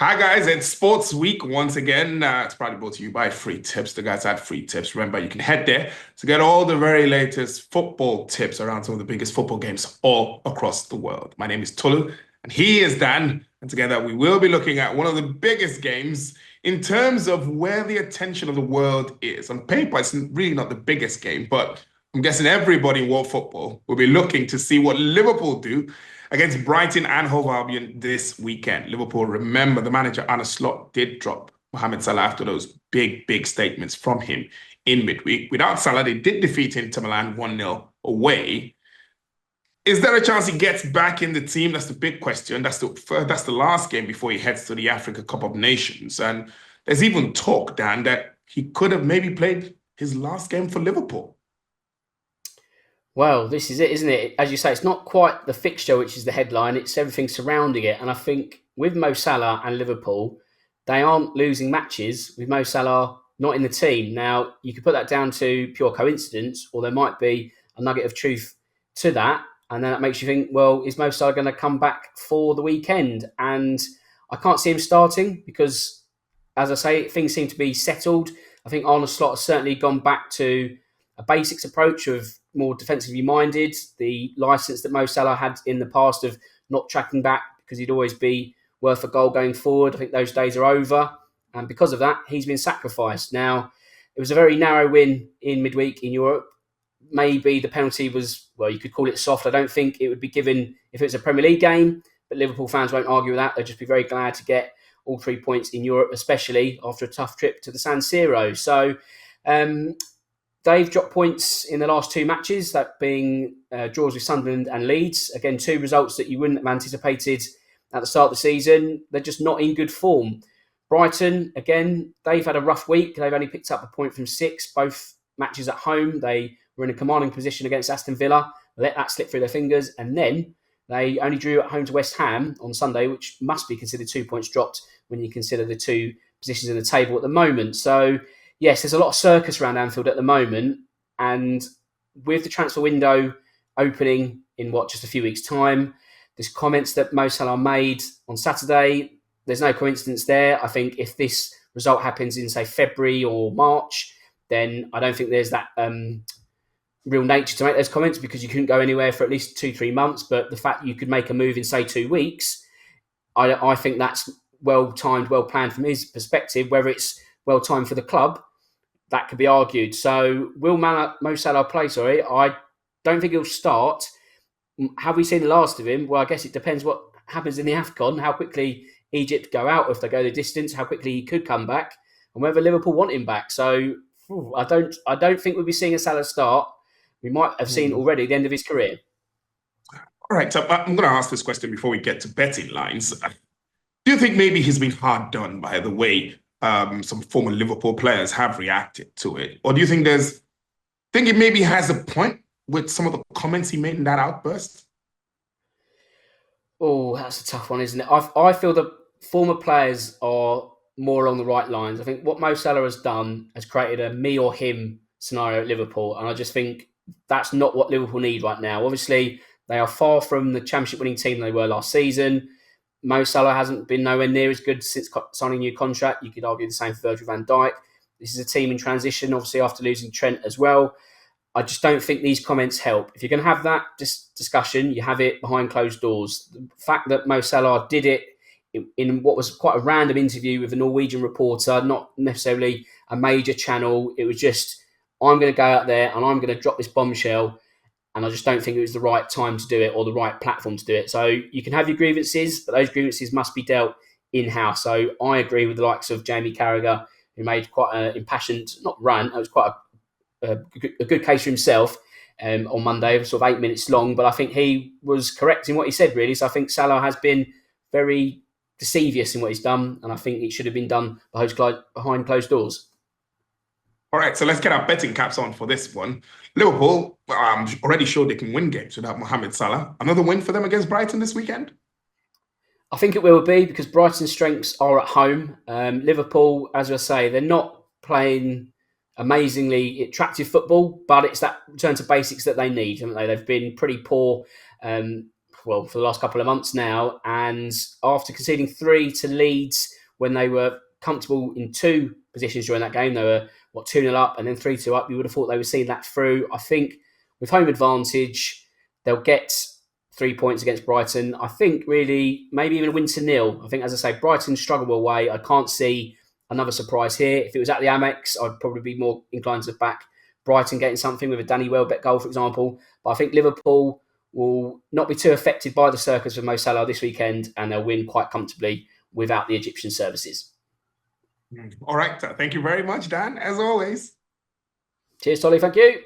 Hi guys, it's Sports Week once again. It's probably brought to you by Free Tips. The guys at Free Tips. Remember, you can head there to get all the very latest football tips around some of the biggest football games all across the world. My name is Tolu, and he is Dan, and together we will be looking at one of the biggest games in terms of where the attention of the world is. On paper, it's really not the biggest game, but I'm guessing everybody in world football will be looking to see what Liverpool do against Brighton and Hove Albion this weekend. Liverpool, remember, the manager Arne Slot did drop Mohamed Salah after those big statements from him in midweek. Without Salah, they did defeat Inter Milan 1-0 away. Is there a chance he gets back in the team? That's the big question. That's the last game before he heads to the Africa Cup of Nations. And there's even talk, Dan, that he could have maybe played his last game for Liverpool. Well, this is it, isn't it? As you say, it's not quite the fixture, which is the headline. It's everything surrounding it. And I think with Mo Salah and Liverpool, they aren't losing matches with Mo Salah not in the team. Now, you could put that down to pure coincidence, or there might be a nugget of truth to that. And then that makes you think, well, is Mo Salah going to come back for the weekend? And I can't see him starting because, as I say, things seem to be settled. I think Arne Slot has certainly gone back to a basics approach of more defensively minded. The license that Mo Salah had in the past of not tracking back because he'd always be worth a goal going forward. I think those days are over. And because of that, he's been sacrificed. Now, it was a very narrow win in midweek in Europe. Maybe the penalty was, well, you could call it soft. I don't think it would be given if it was a Premier League game, but Liverpool fans won't argue with that. They'll just be very glad to get all 3 points in Europe, especially after a tough trip to the San Siro. So, they've dropped points in the last two matches, that being draws with Sunderland and Leeds. Again, two results that you wouldn't have anticipated at the start of the season. They're just not in good form. Brighton, again, they've had a rough week. They've only picked up a point from 6, both matches at home. They were in a commanding position against Aston Villa, let that slip through their fingers, and then they only drew at home to West Ham on Sunday, which must be considered 2 points dropped when you consider the two positions in the table at the moment. So, yes, there's a lot of circus around Anfield at the moment. And with the transfer window opening in just a few weeks' time, there's comments that Mo Salah made on Saturday. There's no coincidence there. I think if this result happens in, say, February or March, then I don't think there's that real nature to make those comments because you couldn't go anywhere for at least 2-3 months. But the fact you could make a move in, say, 2 weeks, I think that's well-timed, well-planned from his perspective. Whether it's well-timed for the club, that could be argued. So will Mo Salah play? I don't think he'll start. Have we seen the last of him? Well, I guess it depends what happens in the AFCON, how quickly Egypt go out, if they go the distance, how quickly he could come back, and whether Liverpool want him back. So I don't think we'll be seeing a Salah start. We might have seen already the end of his career. All right, so I'm going to ask this question before we get to betting lines. Do you think maybe he's been hard done by the way some former Liverpool players have reacted to it? Or do you think it maybe has a point with some of the comments he made in that outburst? Oh, that's a tough one, isn't it? I feel that former players are more along the right lines. I think what Mo Salah has done has created a me or him scenario at Liverpool. And I just think that's not what Liverpool need right now. Obviously, they are far from the championship winning team they were last season. Mo Salah hasn't been nowhere near as good since signing a new contract. You could argue the same for Virgil van Dijk. This is a team in transition, obviously, after losing Trent as well. I just don't think these comments help. If you're going to have that discussion, you have it behind closed doors. The fact that Mo Salah did it in what was quite a random interview with a Norwegian reporter, not necessarily a major channel. It was just, I'm going to go out there and I'm going to drop this bombshell. And I just don't think it was the right time to do it or the right platform to do it. So you can have your grievances, but those grievances must be dealt in-house. So I agree with the likes of Jamie Carragher, who made quite an impassioned, not rant, it was quite a good case for himself on Monday, sort of 8 minutes long. But I think he was correct in what he said, really. So I think Salah has been very deceivious in what he's done. And I think it should have been done behind closed doors. All right, so let's get our betting caps on for this one. Liverpool already showed they can win games without Mohamed Salah. Another win for them against Brighton this weekend? I think it will be because Brighton's strengths are at home. Liverpool, as I say, they're not playing amazingly attractive football, but it's that return to basics that they need, haven't they? They've been pretty poor well, for the last couple of months now. And after conceding 3 to Leeds when they were comfortable in 2 positions during that game, they were, 2-0 up and then 3-2 up. You would have thought they would see that through. I think with home advantage, they'll get 3 points against Brighton. I think really maybe even a win to 0. I think, as I say, Brighton struggle away. I can't see another surprise here. If it was at the Amex, I'd probably be more inclined to back Brighton getting something with a Danny Welbeck goal, for example. But I think Liverpool will not be too affected by the circus of Mo Salah this weekend, and they'll win quite comfortably without the Egyptian services. All right. Thank you very much, Dan, as always. Cheers, Tolly. Thank you.